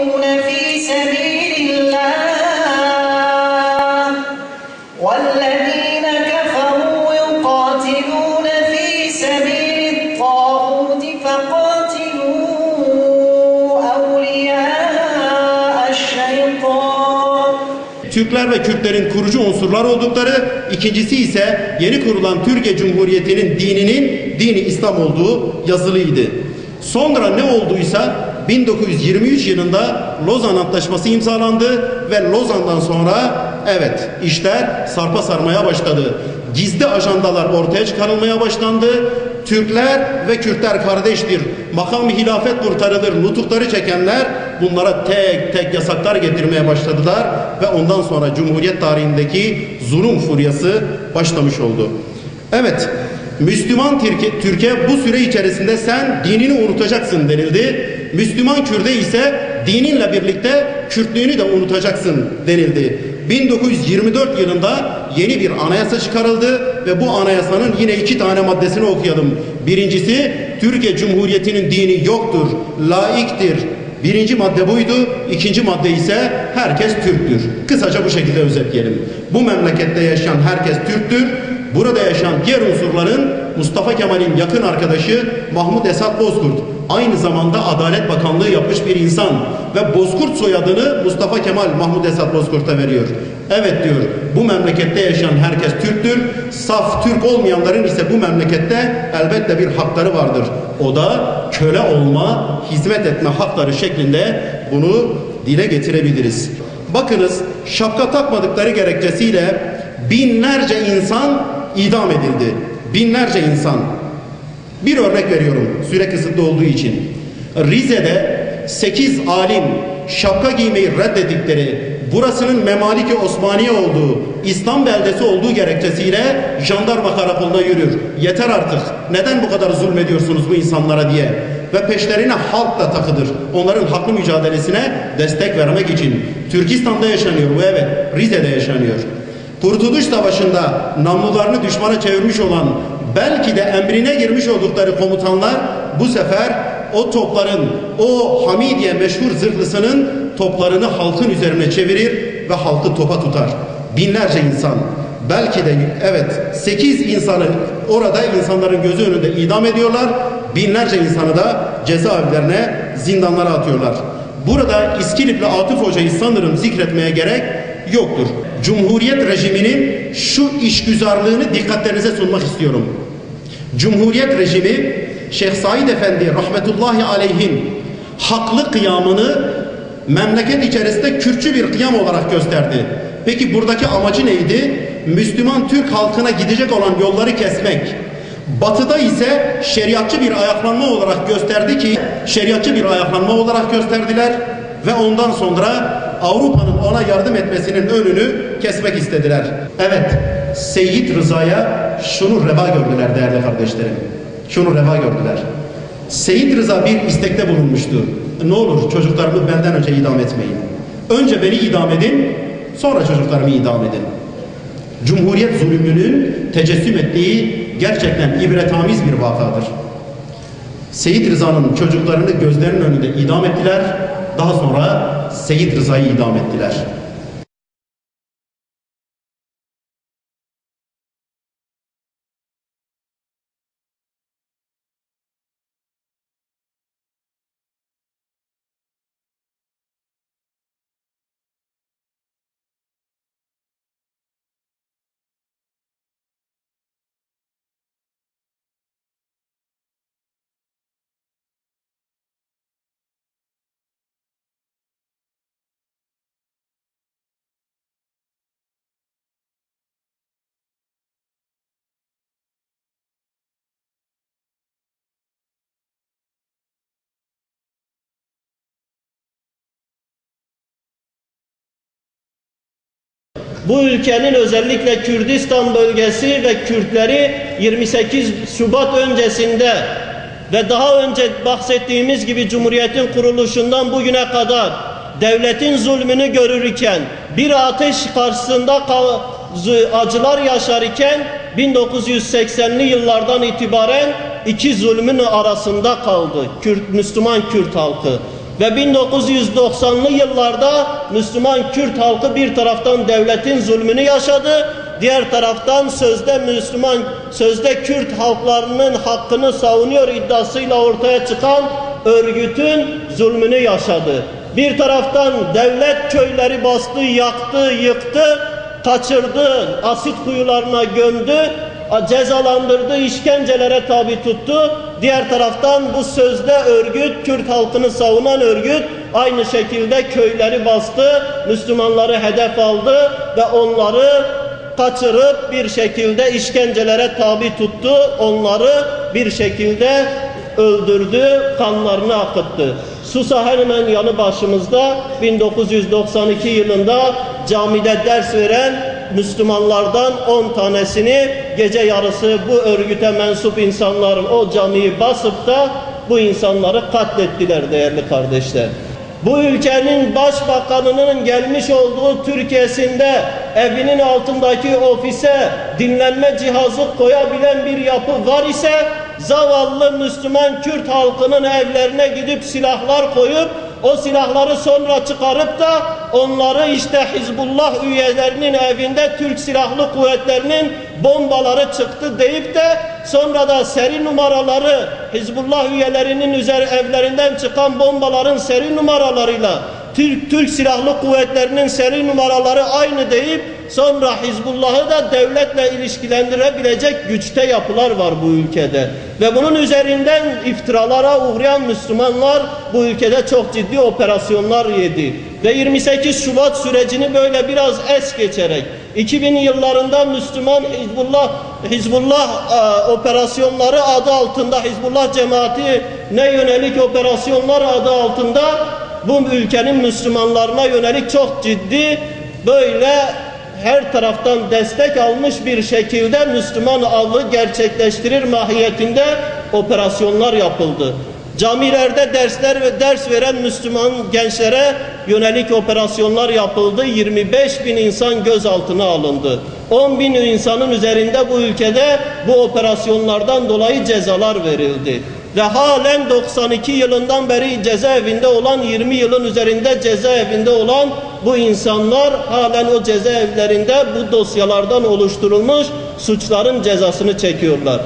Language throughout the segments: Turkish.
في سبيل الله والذين كفروا يقاتلون في سبيل الطاغوت فقاتلوا أولياء الشيطان. Türkler ve Kürtlerin kurucu unsurlar oldukları, ikincisi ise yeni kurulan Türkiye Cumhuriyeti'nin dininin dini İslam olduğu yazılıydı. Sonra ne olduysa 1923 yılında Lozan Antlaşması imzalandı ve Lozan'dan sonra evet işler sarpa sarmaya başladı. Gizli ajandalar ortaya çıkarılmaya başlandı. Türkler ve Kürtler kardeştir, makam-ı hilafet kurtarılır nutukları çekenler bunlara tek tek yasaklar getirmeye başladılar ve ondan sonra Cumhuriyet tarihindeki zulüm furyası başlamış oldu. Evet, Müslüman Türkiye bu süre içerisinde sen dinini unutacaksın denildi. Müslüman Kürt'e ise dininle birlikte Kürtlüğünü de unutacaksın denildi. 1924 yılında yeni bir anayasa çıkarıldı ve bu anayasanın yine 2 tane maddesini okuyalım. Birincisi, Türkiye Cumhuriyeti'nin dini yoktur, laiktir. Birinci madde buydu. İkinci madde ise herkes Türktür. Kısaca bu şekilde özetleyelim. Bu memlekette yaşayan herkes Türktür. Burada yaşayan diğer unsurların Mustafa Kemal'in yakın arkadaşı Mahmut Esat Bozkurt, aynı zamanda Adalet Bakanlığı yapmış bir insan ve Bozkurt soyadını Mustafa Kemal Mahmut Esat Bozkurt'a veriyor. Evet diyor, bu memlekette yaşayan herkes Türktür. Saf Türk olmayanların ise bu memlekette elbette bir hakları vardır. O da köle olma, hizmet etme hakları şeklinde bunu dile getirebiliriz. Bakınız, şapka takmadıkları gerekçesiyle binlerce insan idam edildi. Binlerce insan. Bir örnek veriyorum süre kısıtlı olduğu için. Rize'de 8 alim şapka giymeyi reddedikleri, burasının Memaliki Osmaniye olduğu, İslam beldesi olduğu gerekçesiyle jandarma karakoluna yürür. Yeter artık, neden bu kadar zulmediyorsunuz bu insanlara diye. Ve peşlerine halk da takıdır. Onların haklı mücadelesine destek vermek için. Türkistan'da yaşanıyor bu, evet. Rize'de yaşanıyor. Kurtuluş Savaşı'nda namlularını düşmana çevirmiş olan, belki de emrine girmiş oldukları komutanlar bu sefer o topların, o Hamidiye meşhur zırhlısının toplarını halkın üzerine çevirir ve halkı topa tutar. Binlerce insan, belki de evet 8 insanı orada insanların gözü önünde idam ediyorlar. Binlerce insanı da cezaevlerine, zindanlara atıyorlar. Burada İskilipli Atıf Hoca'yı sanırım zikretmeye gerek yoktur. Cumhuriyet rejiminin şu işgüzarlığını dikkatlerinize sunmak istiyorum. Cumhuriyet rejimi Şeyh Said Efendi rahmetullahi aleyhin haklı kıyamını memleket içerisinde Kürtçü bir kıyam olarak gösterdi. Peki buradaki amacı neydi? Müslüman Türk halkına gidecek olan yolları kesmek. Batı'da ise şeriatçı bir ayaklanma olarak gösterdi ki, şeriatçı bir ayaklanma olarak gösterdiler ve ondan sonra Avrupa'nın ona yardım etmesinin önünü kesmek istediler. Evet, Seyyid Rıza'ya şunu reva gördüler değerli kardeşlerim. Şunu reva gördüler. Seyyid Rıza bir istekte bulunmuştu. Ne olur çocuklarımı benden önce idam etmeyin. Önce beni idam edin, sonra çocuklarımı idam edin. Cumhuriyet zulmünün tecessüm ettiği gerçekten ibretamiz bir vakadır. Seyyid Rıza'nın çocuklarını gözlerinin önünde idam ettiler. Daha sonra Seyyid Rıza'yı idam ettiler. Bu ülkenin özellikle Kürdistan bölgesi ve Kürtleri 28 Şubat öncesinde ve daha önce bahsettiğimiz gibi Cumhuriyet'in kuruluşundan bugüne kadar devletin zulmünü görürken, bir ateş karşısında acılar yaşarken 1980'li yıllardan itibaren iki zulmün arasında kaldı Müslüman Kürt halkı. Ve 1990'lı yıllarda Müslüman Kürt halkı bir taraftan devletin zulmünü yaşadı, diğer taraftan sözde Kürt halklarının hakkını savunuyor iddiasıyla ortaya çıkan örgütün zulmünü yaşadı. Bir taraftan devlet köyleri bastı, yaktı, yıktı, kaçırdı, asit kuyularına gömdü, cezalandırdı, işkencelere tabi tuttu. Diğer taraftan bu sözde örgüt, Kürt halkını savunan örgüt aynı şekilde köyleri bastı, Müslümanları hedef aldı ve onları kaçırıp bir şekilde işkencelere tabi tuttu, onları bir şekilde öldürdü, kanlarını akıttı. Susa hemen yanı başımızda 1992 yılında camide ders veren Müslümanlardan 10 tanesini gece yarısı bu örgüte mensup insanların o camiyi basıp da bu insanları katlettiler değerli kardeşler. Bu ülkenin başbakanının gelmiş olduğu Türkiye'sinde evinin altındaki ofise dinlenme cihazı koyabilen bir yapı var ise zavallı Müslüman Kürt halkının evlerine gidip silahlar koyup o silahları sonra çıkarıp da onları işte Hizbullah üyelerinin evinde Türk Silahlı Kuvvetleri'nin bombaları çıktı deyip de sonra da seri numaraları Hizbullah üyelerinin evlerinden çıkan bombaların seri numaralarıyla Türk Silahlı Kuvvetleri'nin seri numaraları aynı deyip sonra Hizbullah'ı da devletle ilişkilendirebilecek güçte yapılar var bu ülkede. Ve bunun üzerinden iftiralara uğrayan Müslümanlar bu ülkede çok ciddi operasyonlar yedi. Ve 28 Şubat sürecini böyle biraz es geçerek 2000 yıllarında Müslüman Hizbullah operasyonları adı altında Hizbullah cemaatine yönelik operasyonlar adı altında bu ülkenin Müslümanlarına yönelik çok ciddi böyle her taraftan destek almış bir şekilde Müslüman avı gerçekleştirir mahiyetinde operasyonlar yapıldı. Camilerde ders veren Müslüman gençlere yönelik operasyonlar yapıldı. 25 bin insan gözaltına alındı. 10 bin insanın üzerinde bu ülkede bu operasyonlardan dolayı cezalar verildi. Ve halen 92 yılından beri cezaevinde olan 20 yılın üzerinde cezaevinde olan bu insanlar halen o cezaevlerinde bu dosyalardan oluşturulmuş suçların cezasını çekiyorlar.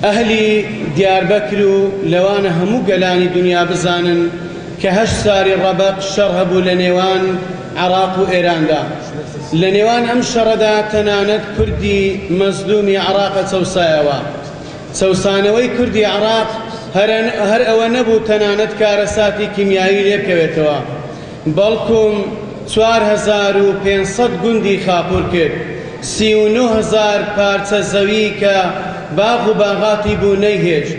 أهلي دياربكر لوان همو قلاني دنيا بزانن كهش ساري الربق شرهبو لنيوان عراق وإيران دا لنيوان أم شردا تنانت كردي مظلومي عراق سوسايوا سوسانوي كردي عراق هر أو نبو تنانت كارساتي كيميائي ليبكويتوا بلكم 4500 گوندی خاپور کرد 39,000 پارچە زەوی کە باغ و باغاتی بوو نەیهێشت.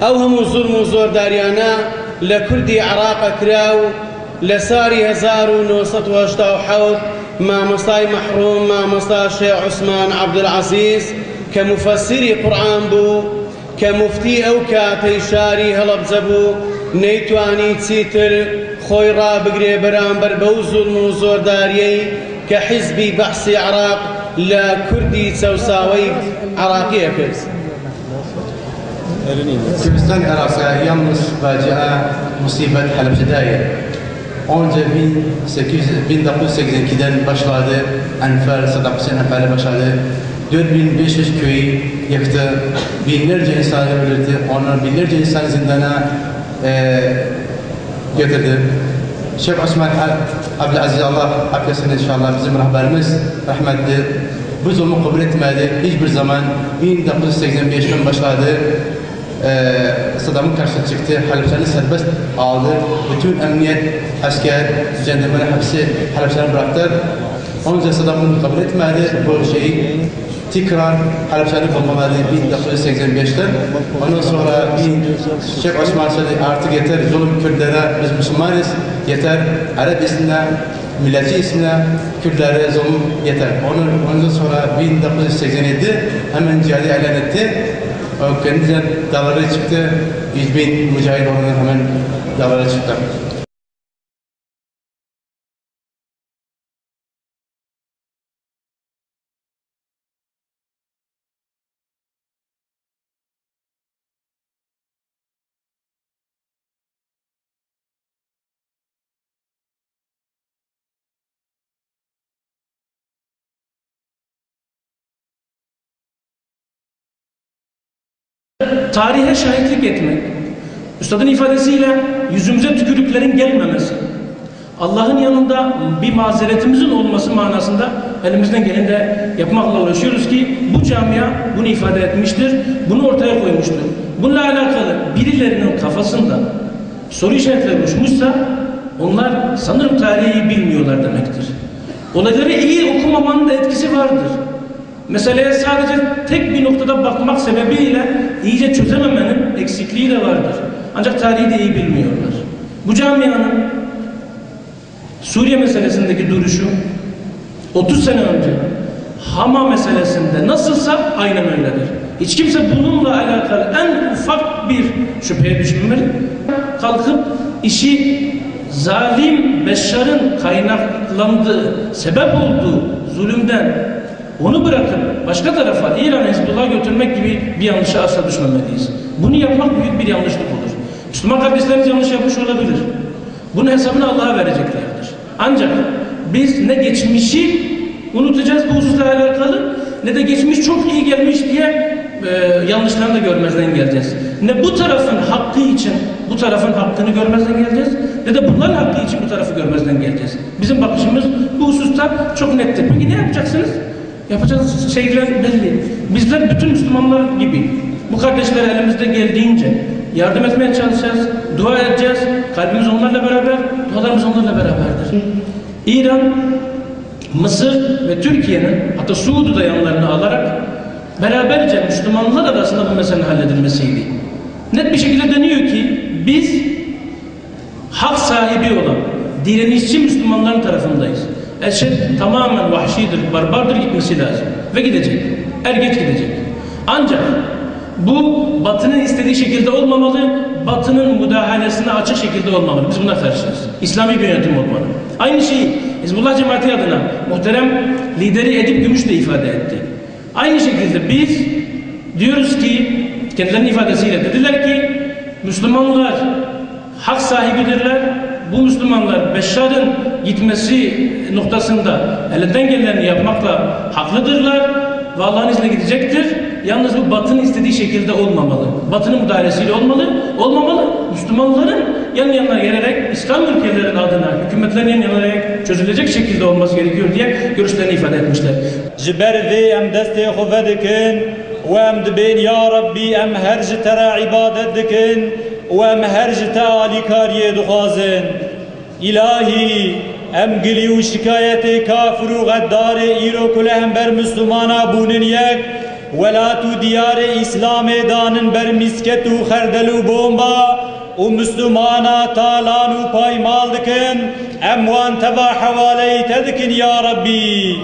ئەو هەموو زوڵم و زۆرداریانە لە کوردی عراقە کرا و لە ساری 1987 مامۆستای مەحروم مامۆستا شێخ عوسمان عەبدولعەزیز کە مفەسیری قورئان بوو کە موفتی ئەو کاتەی شاری هەڵەبجە بوو نەیتوانی چیتر خۆی ڕابگرێ بەرامبەر بەو زوڵم و زۆرداریەی کە حیزبی بەحسی عراق لە کوردی چەوساوەی عراقیە کرد. Kürdistan Irak'a yalnız facia musibet Halepçe'deydi. Önce 1982'den başladı. Enfer, Saddam Hüseyin Enfer'le başladı. 4500 köyü yıktı. Binlerce insanı öldürdü. Onlar binlerce insanı zindana götürdü. Şeyh Osman Abdülaziz Allah affetsin inşallah bizim rahberimiz rahmetli. Bu zulmü kabul etmedi. Hiçbir zaman 1985'ten başladı. Saddam'ın karşısına çıktı. Halepçe'ni serbest aldı. Bütün emniyet, asker, jandarma hepsi Halepçe'ni bıraktı. Onun için Saddam bunu kabul etmedi. Bu şeyi tekrar Halepçe'ni bulmamadı 1985'ten. Ondan sonra Şeyh Osman söyledi artık yeter zulüm Kürtlere biz Müslümanız yeter. Arap ismine, milletçi ismine Kürtlere zulüm yeter. Ondan sonra 1987 hemen cihadi ilan etti. Kendinden dağlara çıktı. 100.000 mücahit olarak hemen dağlara çıktı. Tarihe şahitlik etmek, Üstadın ifadesiyle yüzümüze tükürüklerin gelmemesi, Allah'ın yanında bir mazeretimizin olması manasında elimizden geleni de yapmakla uğraşıyoruz ki bu camia bunu ifade etmiştir, bunu ortaya koymuştur. Bununla alakalı birilerinin kafasında soru işaretleri oluşmuşsa onlar sanırım tarihi bilmiyorlar demektir. Olayları iyi okumamanın da etkisi vardır. Meseleye sadece tek bir noktada bakmak sebebiyle iyice çözememenin eksikliği de vardır. Ancak tarihi de iyi bilmiyorlar. Bu camianın Suriye meselesindeki duruşu 30 sene önce Hama meselesinde nasılsa aynen öyledir. Hiç kimse bununla alakalı en ufak bir şüpheye düşmemeli. Kalkıp işi zalim Beşşar'ın kaynaklandığı, sebep olduğu zulümden onu bırakıp başka tarafa İran Hizbullah'a götürmek gibi bir yanlışa asla düşmemeliyiz. Bunu yapmak büyük bir yanlışlık olur. Müslüman kardeşlerimiz yanlış yapmış olabilir. Bunun hesabını Allah'a vereceklerdir. Ancak biz ne geçmişi unutacağız bu hususla alakalı, ne de geçmiş çok iyi gelmiş diye yanlışlarını da görmezden geleceğiz. Ne bu tarafın hakkı için bu tarafın hakkını görmezden geleceğiz, ne de bunların hakkı için bu tarafı görmezden geleceğiz. Bizim bakışımız bu hususta çok nettir. Peki ne yapacaksınız? Yapacağınız şeyler belli. Bizler bütün Müslümanlar gibi bu kardeşlere elimizde geldiğince yardım etmeye çalışacağız, dua edeceğiz. Kalbimiz onlarla beraber, dualarımız onlarla beraberdir. İran, Mısır ve Türkiye'nin, hatta Suud'u da yanlarına alarak beraberce Müslümanlar arasında bu meselenin halledilmesiydi. Net bir şekilde deniyor ki biz hak sahibi olan direnişçi Müslümanların tarafındayız. Eşit tamamen vahşidir, barbardır, gitmesi lazım. Ve gidecek. Geç gidecek. Ancak bu Batı'nın istediği şekilde olmamalı, Batı'nın müdahalesine açık şekilde olmamalı. Biz buna karşıyız. İslami bir yönetim olmalı. Aynı şeyi Hizbullah Cemaati adına muhterem lideri Edip Gümüş de ifade etti. Aynı şekilde biz diyoruz ki, kendilerinin ifadesiyle dediler ki, Müslümanlar hak sahibidirler. Bu Müslümanlar Beşşar'ın gitmesi noktasında elinden gelenini yapmakla haklıdırlar ve Allah'ın izniyle gidecektir. Yalnız bu Batı'nın istediği şekilde olmamalı. Batı'nın müdahalesiyle olmamalı. Müslümanların yan yana gelerek İslam ülkeleri adına, hükümetlerin yan yana gelerek çözülecek şekilde olması gerekiyor diye görüşlerini ifade etmişler. Jiberdi em deste xuvedikin ve em dibin ya Rabbi em herci tera ibadet dikin ve em herci te alikariye duhazin. İlahi em gili u şikayeti kafir u gaddari iro kulehem ber Müslümana bunin yek velatu diyare İslam'e danın ber misketu kherdelu bomba u Müslümana talanu paymal dikin em van teva havaleyi tedikin ya Rabbi.